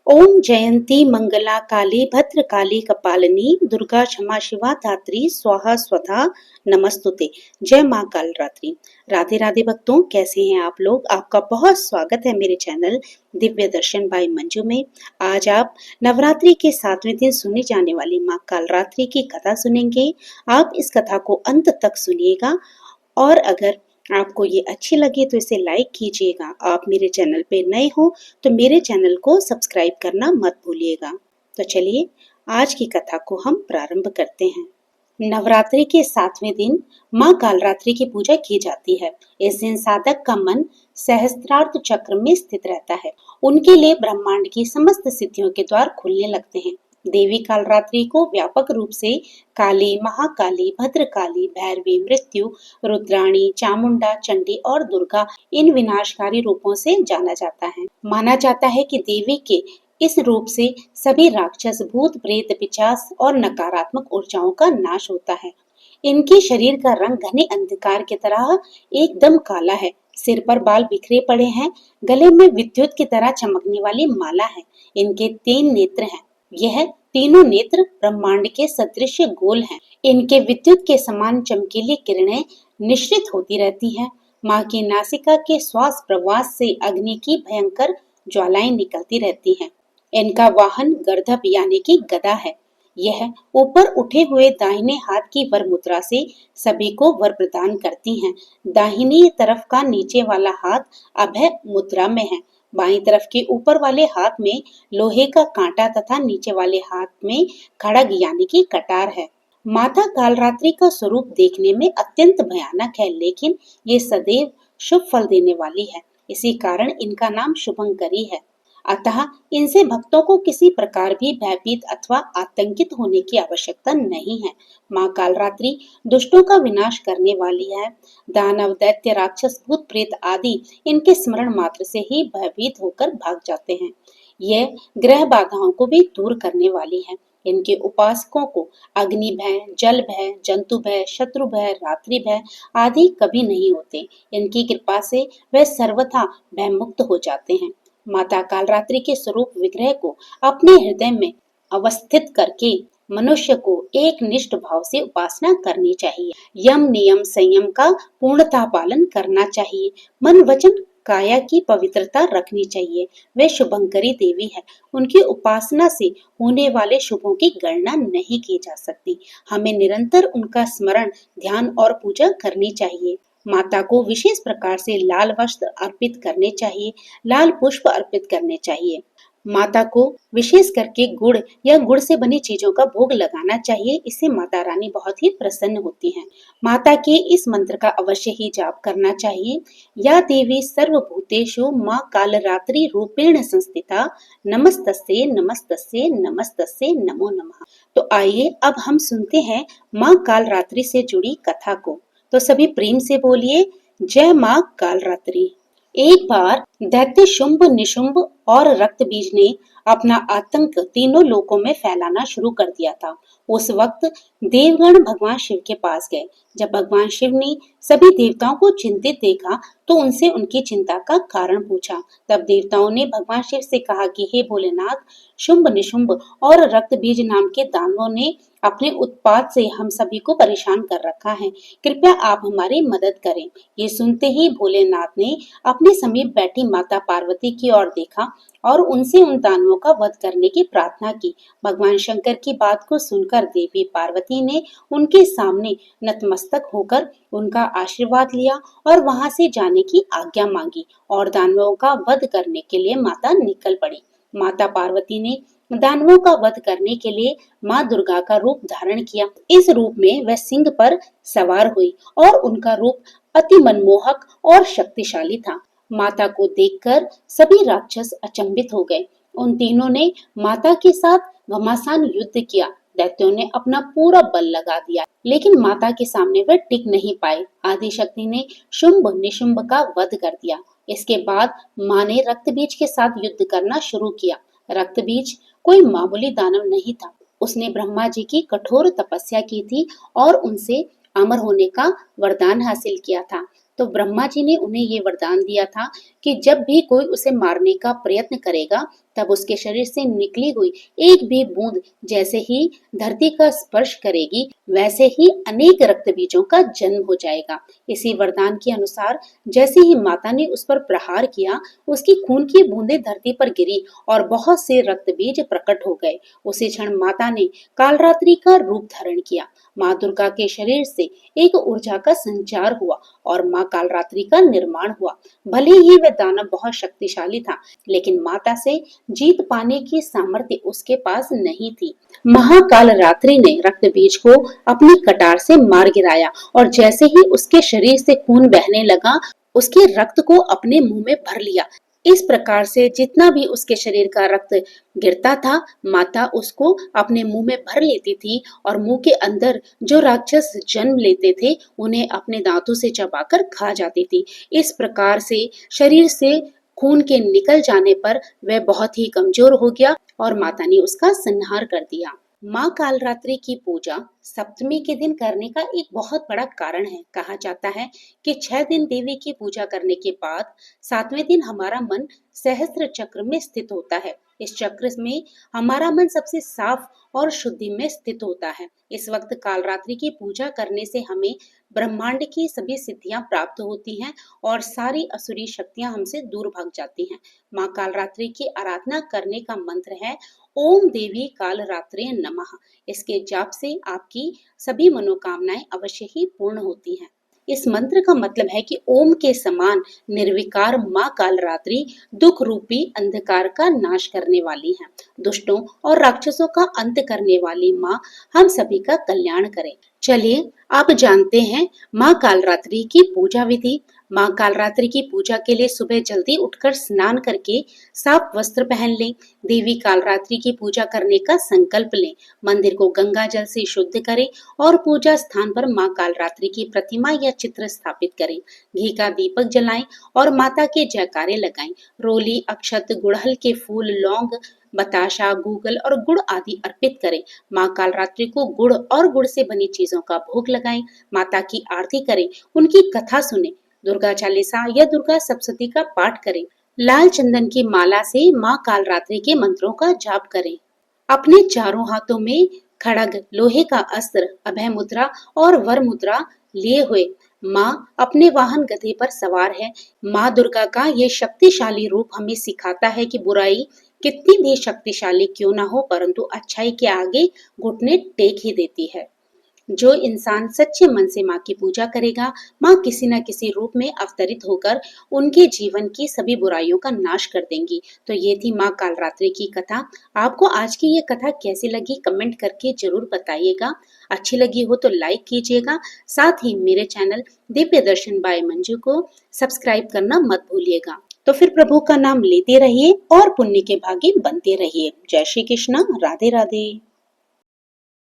ओम जयंती मंगला काली भद्रकाली कपालिनी दुर्गा क्षमा शिवा धात्री स्वाहा स्वधा नमस्तुते। जय माँ काल रात्रि। राधे राधे भक्तों, कैसे हैं आप लोग। आपका बहुत स्वागत है मेरे चैनल दिव्य दर्शन बाय मंजू में। आज आप नवरात्रि के 7वें दिन सुनी जाने वाली माँ काल रात्रि की कथा सुनेंगे। आप इस कथा को अंत तक सुनिएगा और अगर आपको ये अच्छी लगे तो इसे लाइक कीजिएगा। आप मेरे चैनल पे नए हो तो मेरे चैनल को सब्सक्राइब करना मत भूलिएगा। तो चलिए आज की कथा को हम प्रारंभ करते हैं। नवरात्रि के 7वें दिन माँ कालरात्रि की पूजा की जाती है। इस दिन साधक का मन सहस्त्रार्थ चक्र में स्थित रहता है। उनके लिए ब्रह्मांड की समस्त सिद्धियों के द्वार खुलने लगते हैं। देवी कालरात्रि को व्यापक रूप से काली, महाकाली, भद्रकाली, भैरवी, मृत्यु, रुद्राणी, चामुंडा, चंडी और दुर्गा इन विनाशकारी रूपों से जाना जाता है। माना जाता है कि देवी के इस रूप से सभी राक्षस, भूत, प्रेत, पिशाच और नकारात्मक ऊर्जाओं का नाश होता है। इनके शरीर का रंग घने अंधकार की तरह एकदम काला है। सिर पर बाल बिखरे पड़े हैं। गले में विद्युत की तरह चमकने वाली माला है। इनके 3 नेत्र हैं। यह तीनों नेत्र ब्रह्मांड के सदृश गोल हैं। इनके विद्युत के समान चमकीली किरणें निश्चित होती रहती हैं। माँ की नासिका के श्वास प्रवास से अग्नि की भयंकर ज्वालाएं निकलती रहती हैं। इनका वाहन गर्दभ यानी कि गदा है। यह ऊपर उठे हुए दाहिने हाथ की वर मुद्रा से सभी को वर प्रदान करती हैं। दाहिनी तरफ का नीचे वाला हाथ अभय मुद्रा में है। बाईं तरफ के ऊपर वाले हाथ में लोहे का कांटा तथा नीचे वाले हाथ में खड़ग यानी कि कटार है। माता कालरात्रि का स्वरूप देखने में अत्यंत भयानक है, लेकिन ये सदैव शुभ फल देने वाली है। इसी कारण इनका नाम शुभंकरी है। अतः इनसे भक्तों को किसी प्रकार भी भयभीत अथवा आतंकित होने की आवश्यकता नहीं है। माँ कालरात्रि दुष्टों का विनाश करने वाली है। दानव, दैत्य, राक्षस, भूत, प्रेत आदि इनके स्मरण मात्र से ही भयभीत होकर भाग जाते हैं। यह ग्रह बाधाओं को भी दूर करने वाली है। इनके उपासकों को अग्नि भय, जल भय, जंतु भय, शत्रु भय, रात्रि भय आदि कभी नहीं होते। इनकी कृपा से वे सर्वथा भय मुक्त हो जाते हैं। माता कालरात्रि के स्वरूप विग्रह को अपने हृदय में अवस्थित करके मनुष्य को एक निष्ठ भाव से उपासना करनी चाहिए। यम, नियम, संयम का पूर्णतः पालन करना चाहिए। मन, वचन, काया की पवित्रता रखनी चाहिए। वे शुभंकरी देवी है। उनकी उपासना से होने वाले शुभों की गणना नहीं की जा सकती। हमें निरंतर उनका स्मरण, ध्यान और पूजा करनी चाहिए। माता को विशेष प्रकार से लाल वस्त्र अर्पित करने चाहिए। लाल पुष्प अर्पित करने चाहिए। माता को विशेष करके गुड़ या गुड़ से बनी चीजों का भोग लगाना चाहिए। इससे माता रानी बहुत ही प्रसन्न होती हैं। माता के इस मंत्र का अवश्य ही जाप करना चाहिए। या देवी सर्वभूतेषु माँ कालरात्रि रूपेण संस्थिता नमस्तस्ये नमस्तस्ये नमस्तस्ये नमो नमः। तो आइए अब हम सुनते हैं माँ कालरात्रि से जुड़ी कथा को। तो सभी प्रेम से बोलिए, जय माँ कालरात्रि। एक बार दैत्य शुंभ, निशुंभ और रक्तबीज ने अपना आतंक तीनों लोकों में फैलाना शुरू कर दिया था। उस वक्त देवगण भगवान शिव के पास गए। जब भगवान शिव ने सभी देवताओं को चिंतित देखा तो उनसे उनकी चिंता का कारण पूछा। तब देवताओं ने भगवान शिव से कहा कि हे भोलेनाथ, शुंभ, निशुंभ और रक्तबीज नाम के दानवों ने अपने उत्पात से हम सभी को परेशान कर रखा है। कृपया आप हमारी मदद करें। ये सुनते ही भोलेनाथ ने अपने समीप बैठी माता पार्वती की ओर देखा और उनसे उन दानवों का वध करने की प्रार्थना की। भगवान शंकर की बात को सुनकर देवी पार्वती ने उनके सामने नतमस्तक होकर उनका आशीर्वाद लिया और वहां से जाने की आज्ञा मांगी और दानवों का वध करने के लिए माता निकल पड़ी। माता पार्वती ने दानवों का वध करने के लिए माँ दुर्गा का रूप धारण किया। इस रूप में वह सिंह पर सवार हुई और उनका रूप अति मनमोहक और शक्तिशाली था। माता को देखकर सभी राक्षस अचंभित हो गए। उन तीनों ने माता के साथ घमासान युद्ध किया। दैत्यों ने अपना पूरा बल लगा दिया, लेकिन माता के सामने वे टिक नहीं पाए। आदिशक्ति ने शुंभ निशुंभ का वध कर दिया। इसके बाद माँ ने रक्तबीज के साथ युद्ध करना शुरू किया। रक्तबीज कोई मामूली दानव नहीं था। उसने ब्रह्मा जी की कठोर तपस्या की थी और उनसे अमर होने का वरदान हासिल किया था। तो ब्रह्मा जी ने उन्हें ये वरदान दिया था कि जब भी कोई उसे मारने का प्रयत्न करेगा तब उसके शरीर से निकली हुई एक भी बूंद जैसे ही धरती का स्पर्श करेगी वैसे ही अनेक रक्त बीजों का जन्म हो जाएगा। इसी वरदान के अनुसार जैसे ही माता ने उस पर प्रहार किया, उसकी खून की बूंदें धरती पर गिरी और बहुत से रक्त बीज प्रकट हो गए। उसी क्षण माता ने कालरात्रि का रूप धारण किया। माँ दुर्गा के शरीर से एक ऊर्जा का संचार हुआ और माँ कालरात्रि का निर्माण हुआ। भले ही वह दानव बहुत शक्तिशाली था, लेकिन माता से जीत पाने की सामर्थ्य उसके पास नहीं थी। महाकाल रात्रि ने रक्त बीज को अपनी कटार से मार गिराया और जैसे ही उसके शरीर से खून बहने लगा, उसके रक्त को अपने मुंह में भर लिया। इस प्रकार से जितना भी उसके शरीर का रक्त गिरता था, माता उसको अपने मुंह में भर लेती थी और मुंह के अंदर जो राक्षस जन्म लेते थे उन्हें अपने दांतों से चबाकर खा जाती थी। इस प्रकार से शरीर से खून के निकल जाने पर वह बहुत ही कमजोर हो गया और माता ने उसका संहार कर दिया। माँ कालरात्रि की पूजा सप्तमी के दिन करने का एक बहुत बड़ा कारण है। कहा जाता है कि 6 दिन देवी की पूजा करने के बाद 7वें दिन हमारा मन सहस्त्र चक्र में स्थित होता है। इस चक्र में हमारा मन सबसे साफ और शुद्धि में स्थित होता है। इस वक्त कालरात्रि की पूजा करने से हमें ब्रह्मांड की सभी सिद्धियां प्राप्त होती हैं और सारी असुरी शक्तियां हमसे दूर भाग जाती हैं। माँ कालरात्रि की आराधना करने का मंत्र है ओम देवी कालरात्रे नमः। इसके जाप से आपकी सभी मनोकामनाएं अवश्य ही पूर्ण होती हैं। इस मंत्र का मतलब है कि ओम के समान निर्विकार माँ कालरात्रि दुख रूपी अंधकार का नाश करने वाली है। दुष्टों और राक्षसों का अंत करने वाली माँ हम सभी का कल्याण करे। चलिए आप जानते हैं माँ कालरात्रि की पूजा विधि। माँ कालरात्रि की पूजा के लिए सुबह जल्दी उठकर स्नान करके साफ वस्त्र पहन लें। देवी कालरात्रि की पूजा करने का संकल्प लें। मंदिर को गंगा जल से शुद्ध करें और पूजा स्थान पर माँ कालरात्रि की प्रतिमा या चित्र स्थापित करें। घी का दीपक जलाएं और माता के जयकारे लगाएं। रोली, अक्षत, गुड़हल के फूल, लौंग, बताशा, गूगल और गुड़ आदि अर्पित करें। माँ कालरात्रि को गुड़ और गुड़ से बनी चीजों का भोग लगाएं। माता की आरती करें, उनकी कथा सुने, दुर्गा चालीसा या दुर्गा सप्तशती का पाठ करें। लाल चंदन की माला से माँ कालरात्रि के मंत्रों का जाप करें। अपने चारों हाथों में खड़ग, लोहे का अस्त्र, अभय मुद्रा और वर मुद्रा लिए हुए माँ अपने वाहन गधे पर सवार है। माँ दुर्गा का ये शक्तिशाली रूप हमें सिखाता है कि बुराई कितनी भी शक्तिशाली क्यों ना हो, परंतु अच्छाई के आगे घुटने टेक ही देती है। जो इंसान सच्चे मन से माँ की पूजा करेगा, माँ किसी न किसी रूप में अवतरित होकर उनके जीवन की सभी बुराइयों का नाश कर देंगी। तो ये थी माँ कालरात्रि की कथा। आपको आज की ये कथा कैसी लगी कमेंट करके जरूर बताइएगा। अच्छी लगी हो तो लाइक कीजिएगा। साथ ही मेरे चैनल दिव्य दर्शन बाय मंजू को सब्सक्राइब करना मत भूलिएगा। तो फिर प्रभु का नाम लेते रहिए और पुण्य के भागी बनते रहिए। जय श्री कृष्णा, राधे राधे।